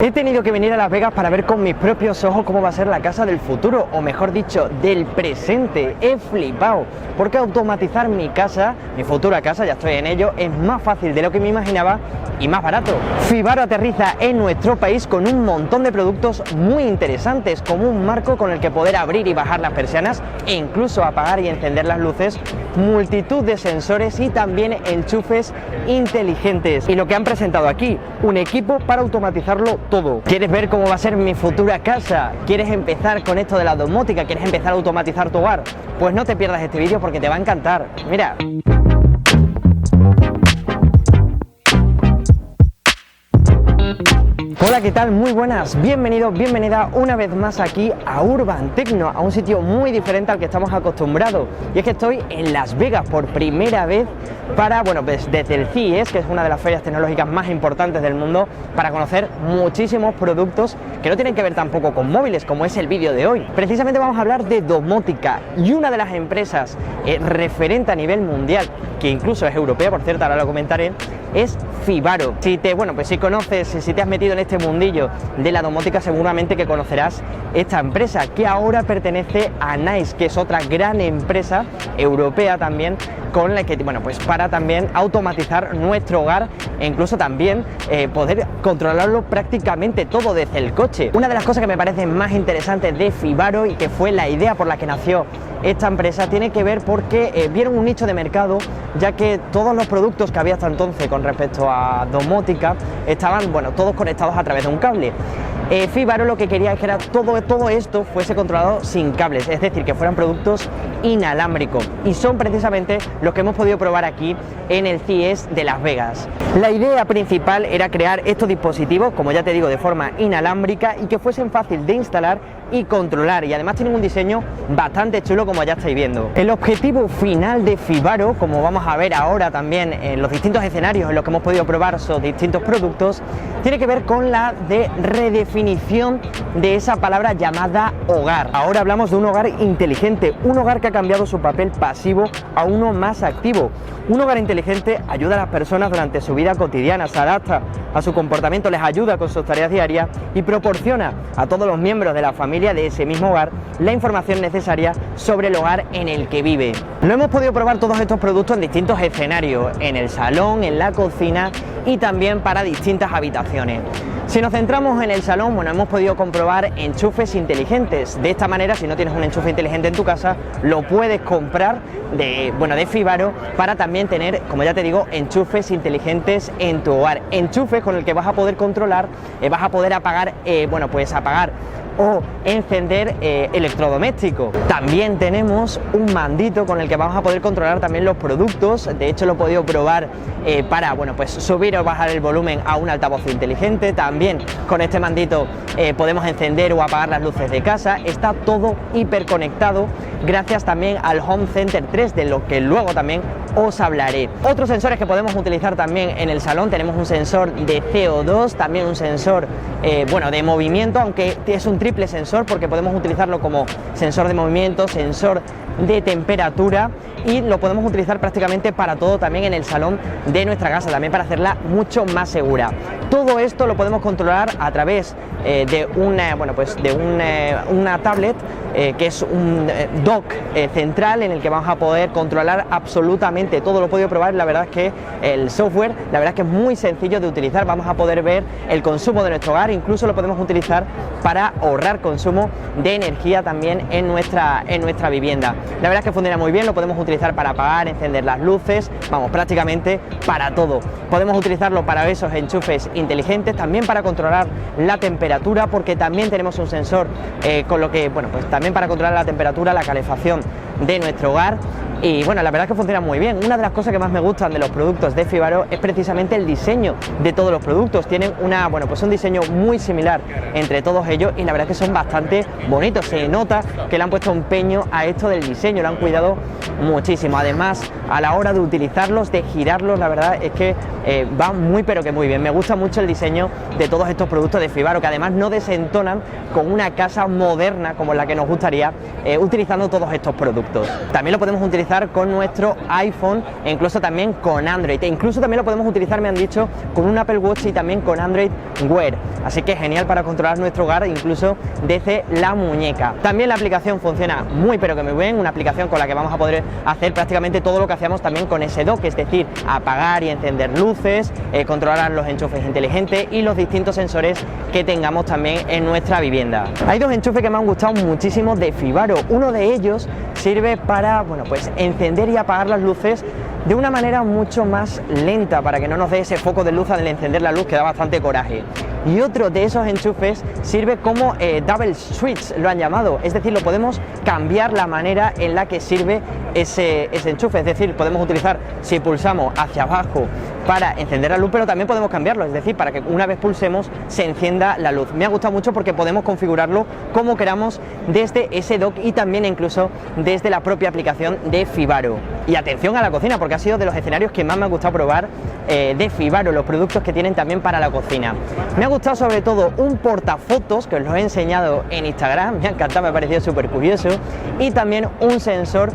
He tenido que venir a Las Vegas para ver con mis propios ojos cómo va a ser la casa del futuro, o mejor dicho, del presente. He flipado, porque automatizar mi casa, mi futura casa, ya estoy en ello, es más fácil de lo que me imaginaba y más barato. Fibaro aterriza en nuestro país con un montón de productos muy interesantes, como un marco con el que poder abrir y bajar las persianas e incluso apagar y encender las luces, multitud de sensores y también enchufes inteligentes. Y lo que han presentado aquí, un equipo para automatizarlo todo. ¿Quieres ver cómo va a ser mi futura casa? ¿Quieres empezar con esto de la domótica? ¿Quieres empezar a automatizar tu hogar? Pues no te pierdas este vídeo porque te va a encantar. Mira. Hola, ¿qué tal? Muy buenas, bienvenido, bienvenida una vez más aquí a Urban Tecno, a un sitio muy diferente al que estamos acostumbrados. Y es que estoy en Las Vegas por primera vez para, bueno, pues desde el CES, que es una de las ferias tecnológicas más importantes del mundo, para conocer muchísimos productos que no tienen que ver tampoco con móviles, como es el vídeo de hoy. Precisamente vamos a hablar de domótica, y una de las empresas referente a nivel mundial, que incluso es europea, por cierto, ahora lo comentaré, es Fibaro. Si conoces, si te has metido en este mundillo de la domótica, seguramente que conocerás esta empresa, que ahora pertenece a NICE, que es otra gran empresa europea también, con la que, bueno, pues para también automatizar nuestro hogar e incluso también poder controlarlo prácticamente todo desde el coche. Una de las cosas que me parecen más interesantes de Fibaro, y que fue la idea por la que nació esta empresa, tiene que ver porque vieron un nicho de mercado, ya que todos los productos que había hasta entonces con respecto a domótica estaban, bueno, todos conectados a través de un cable. Fibaro lo que quería es que todo esto fuese controlado sin cables, es decir, que fueran productos inalámbricos, y son precisamente los que hemos podido probar aquí en el CES de Las Vegas. La idea principal era crear estos dispositivos, como ya te digo, de forma inalámbrica y que fuesen fácil de instalar y controlar, y además tienen un diseño bastante chulo, como ya estáis viendo. El objetivo final de Fibaro, como vamos a ver ahora también en los distintos escenarios en los que hemos podido probar esos distintos productos, tiene que ver con la de redefinición de esa palabra llamada hogar. Ahora hablamos de un hogar inteligente, un hogar que ha cambiado su papel pasivo a uno más activo. Un hogar inteligente ayuda a las personas durante su vida cotidiana, se adapta a su comportamiento, les ayuda con sus tareas diarias y proporciona a todos los miembros de la familia de ese mismo hogar la información necesaria sobre el hogar en el que vive. Lo hemos podido probar todos estos productos en distintos escenarios, en el salón, en la cocina y también para distintas habitaciones. Si nos centramos en el salón, bueno, hemos podido comprobar enchufes inteligentes. De esta manera, si no tienes un enchufe inteligente en tu casa, lo puedes comprar de Fibaro para también tener, como ya te digo, enchufes inteligentes en tu hogar. Enchufes con el que vas a poder controlar, vas a poder apagar, apagar o encender electrodomésticos. También tenemos un mandito con el que vamos a poder controlar también los productos. De hecho, lo he podido probar para, subir o bajar el volumen a un altavoz inteligente. También con este mandito podemos encender o apagar las luces de casa. Está todo hiperconectado gracias también al Home Center 3, de lo que luego también os hablaré. Otros sensores que podemos utilizar también en el salón: tenemos un sensor de CO2, también un sensor de movimiento, aunque es un triple sensor porque podemos utilizarlo como sensor de movimiento, sensor de temperatura, y lo podemos utilizar prácticamente para todo también en el salón de nuestra casa, también para hacerla mucho más segura. Todo esto lo podemos controlar a través de una tablet, que es un dock central en el que vamos a poder controlar absolutamente todo. Lo he podido probar, la verdad es que el software, la verdad es que es muy sencillo de utilizar. Vamos a poder ver el consumo de nuestro hogar, incluso lo podemos utilizar para ahorrar consumo de energía también en nuestra vivienda. La verdad es que funciona muy bien, lo podemos utilizar para apagar, encender las luces, prácticamente para todo. Podemos utilizarlo para esos enchufes inteligentes, también para controlar la temperatura, porque también tenemos un sensor con lo que, también para controlar la temperatura, la calefacción de nuestro hogar. Y la verdad es que funciona muy bien. Una de las cosas que más me gustan de los productos de Fibaro es precisamente el diseño de todos los productos. Tienen un diseño muy similar entre todos ellos, y la verdad es que son bastante bonitos. Se nota que le han puesto empeño a esto del diseño, lo han cuidado muchísimo. Además, a la hora de utilizarlos, de girarlos, la verdad es que van muy pero que muy bien. Me gusta mucho el diseño de todos estos productos de Fibaro, que además no desentonan con una casa moderna como la que nos gustaría, utilizando todos estos productos. También lo podemos utilizar con nuestro iPhone e incluso también con Android, e incluso también lo podemos utilizar, me han dicho, con un Apple Watch y también con Android Wear. así que genial para controlar nuestro hogar incluso desde la muñeca. También la aplicación funciona muy pero que muy bien, una aplicación con la que vamos a poder hacer prácticamente todo lo que hacíamos también con ese dock, es decir, apagar y encender luces, controlar los enchufes inteligentes y los distintos sensores que tengamos también en nuestra vivienda. Hay dos enchufes que me han gustado muchísimo de Fibaro. Uno de ellos sirve para, bueno, pues encender y apagar las luces de una manera mucho más lenta, para que no nos dé ese foco de luz al encender la luz que da bastante coraje. Y otro de esos enchufes sirve como double switch, lo han llamado, es decir, lo podemos cambiar la manera en la que sirve ese enchufe, es decir, podemos utilizar, si pulsamos hacia abajo para encender la luz, pero también podemos cambiarlo, es decir, para que una vez pulsemos se encienda la luz. Me ha gustado mucho porque podemos configurarlo como queramos desde ese dock y también incluso desde la propia aplicación de Fibaro. Y atención a la cocina, porque ha sido de los escenarios que más me ha gustado probar de Fibaro, los productos que tienen también para la cocina. Me ha gustado sobre todo un portafotos, que os lo he enseñado en Instagram, me ha encantado, me ha parecido súper curioso, y también un sensor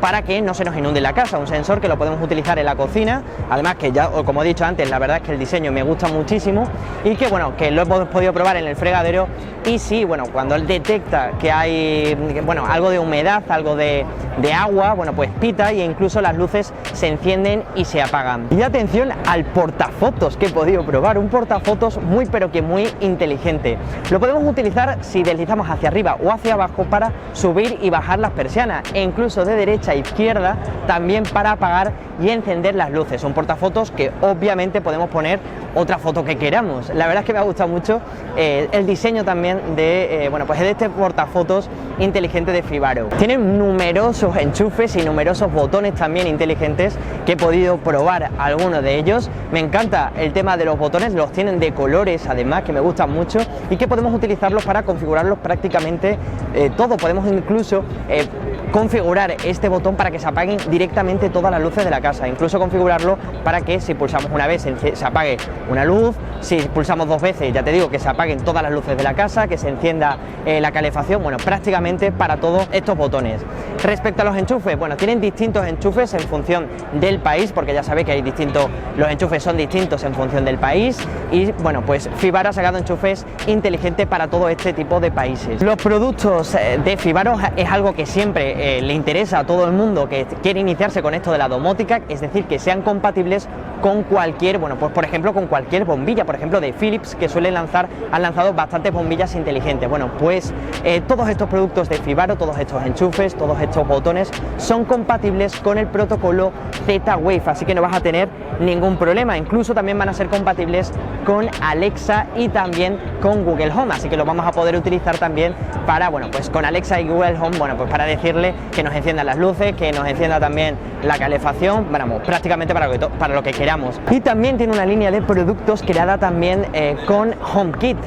para que no se nos inunde la casa, un sensor que lo podemos utilizar en la cocina, además que ya, como he dicho antes, la verdad es que el diseño me gusta muchísimo y que bueno, que lo hemos podido probar en el fregadero y sí, bueno, cuando él detecta que hay, bueno, algo de humedad, algo de agua, bueno, pues pita e incluso las luces se encienden y se apagan. Y atención al portafotos que he podido probar, un portafotos muy pero que muy inteligente. Lo podemos utilizar si deslizamos hacia arriba o hacia abajo para subir y bajar las persianas e incluso de derecha a izquierda también para apagar y encender las luces. Un portafotos que obviamente podemos poner otra foto que queramos. La verdad es que me ha gustado mucho el diseño también de, bueno, pues de este portafotos inteligente de Fibaro. Tiene numerosos enchufes y numerosos botones también inteligentes que he podido probar algunos de ellos. Me encanta el tema de los botones, los tienen de colores además, que me gustan mucho y que podemos utilizarlos para configurarlos prácticamente todo. Podemos incluso configurar este botón para que se apaguen directamente todas las luces de la casa, incluso configurarlo para que si pulsamos una vez se apague una luz, si pulsamos dos veces, ya te digo, que se apaguen todas las luces de la casa, que se encienda la calefacción, bueno, prácticamente para todos estos botones. Respecto a los enchufes, bueno, tienen distintos enchufes en función del país, porque ya sabéis que hay distintos, los enchufes son distintos en función del país y bueno, pues Fibaro ha sacado enchufes inteligentes para todo este tipo de países. Los productos de Fibaro es algo que siempre le interesa a todo el mundo que quiere iniciarse con esto de la domótica, es decir, que sean compatibles con cualquier, bueno, pues por ejemplo con cualquier bombilla, por ejemplo de Philips, que suelen lanzar, han lanzado bastantes bombillas inteligentes. Bueno, pues todos estos productos de Fibaro, todos estos enchufes, todos estos botones son compatibles con el protocolo Z-Wave, así que no vas a tener ningún problema. Incluso también van a ser compatibles con Alexa y también con Google Home, así que lo vamos a poder utilizar también para, bueno, pues con Alexa y Google Home, bueno, pues para decirle que nos enciendan las luces, que nos encienda también la calefacción, bueno, prácticamente para lo que queramos. Y también tiene una línea de productos creada también con HomeKit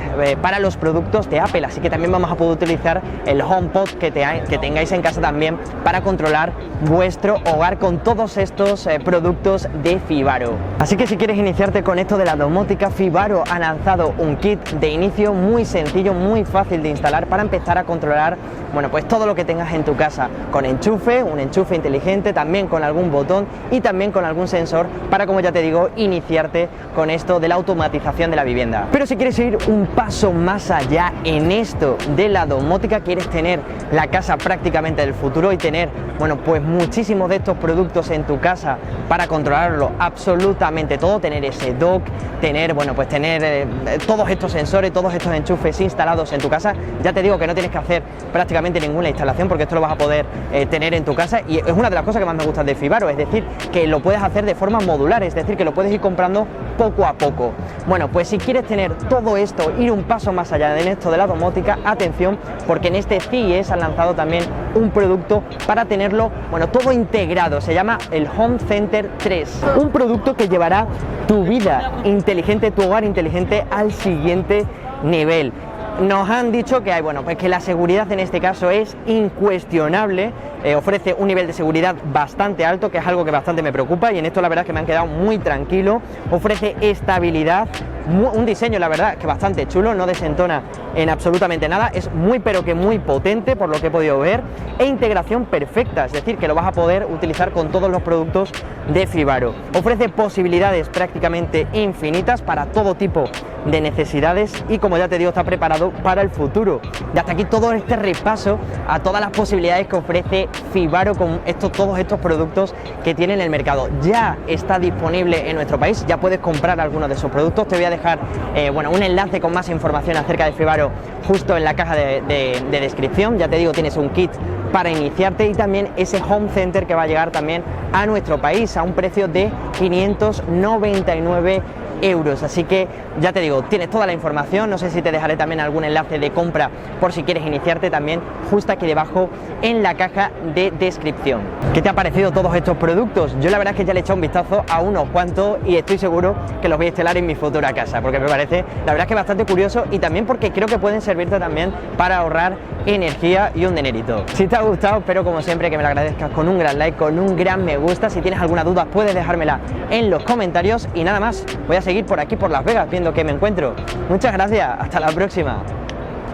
para los productos de Apple, así que también vamos a poder utilizar el HomePod que tengáis en casa también para controlar vuestro hogar con todos estos productos de Fibaro. Así que si quieres iniciarte con esto de la domótica, Fibaro ha lanzado un kit de inicio muy sencillo, muy fácil de instalar para empezar a controlar, bueno, pues todo lo que tengas en tu casa, con enchufe, un enchufe inteligente, también con algún botón y también con algún sensor para, como ya te digo, iniciarte con esto de la automatización de la vivienda. Pero si quieres ir un paso más allá en esto de la domótica, quieres tener la casa prácticamente del futuro y tener, bueno, pues muchísimos de estos productos en tu casa para controlarlo absolutamente todo, tener ese dock, tener, bueno, pues tener todos estos sensores, todos estos enchufes instalados en tu casa. Ya te digo que no tienes que hacer prácticamente ninguna instalación porque esto lo vas a poder tener en tu casa y es una de las cosas que más me gustan de Fibaro, es decir, que lo puedes hacer de forma modular, es decir, que lo puedes ir comprando poco a poco. Bueno, pues si quieres tener todo esto, ir un paso más allá en esto de la domótica, atención, porque en este CES han lanzado también un producto para tenerlo, bueno, todo integrado, se llama el Home Center 3, un producto que llevará tu vida inteligente, tu hogar inteligente al siguiente nivel. Nos han dicho que hay, bueno, pues que la seguridad en este caso es incuestionable, ofrece un nivel de seguridad bastante alto, que es algo que bastante me preocupa y en esto la verdad es que me han quedado muy tranquilo, ofrece estabilidad, un diseño la verdad que bastante chulo, no desentona en absolutamente nada, es muy pero que muy potente por lo que he podido ver, e integración perfecta, es decir que lo vas a poder utilizar con todos los productos de Fibaro. Ofrece posibilidades prácticamente infinitas para todo tipo de necesidades y, como ya te digo, está preparado para el futuro. Y hasta aquí todo este repaso a todas las posibilidades que ofrece Fibaro con todos estos productos que tiene en el mercado. Ya está disponible en nuestro país, ya puedes comprar algunos de esos productos. Te voy a dejar un enlace con más información acerca de Fibaro justo en la caja de descripción. Ya te digo, tienes un kit para iniciarte y también ese home center que va a llegar también a nuestro país a un precio de 599 euros. Así que ya te digo, tienes toda la información. No sé si te dejaré también algún enlace de compra por si quieres iniciarte también justo aquí debajo en la caja de descripción. ¿Qué te ha parecido todos estos productos? Yo la verdad es que ya le he echado un vistazo a unos cuantos y estoy seguro que los voy a instalar en mi futura casa, porque me parece la verdad es que bastante curioso y también porque creo que pueden servirte también para ahorrar energía y un dinerito. Si te ha gustado, espero como siempre que me lo agradezcas con un gran like, con un gran me gusta. Si tienes alguna duda puedes dejármela en los comentarios y nada más, voy a seguir por aquí por Las Vegas viendo qué me encuentro. Muchas gracias, hasta la próxima.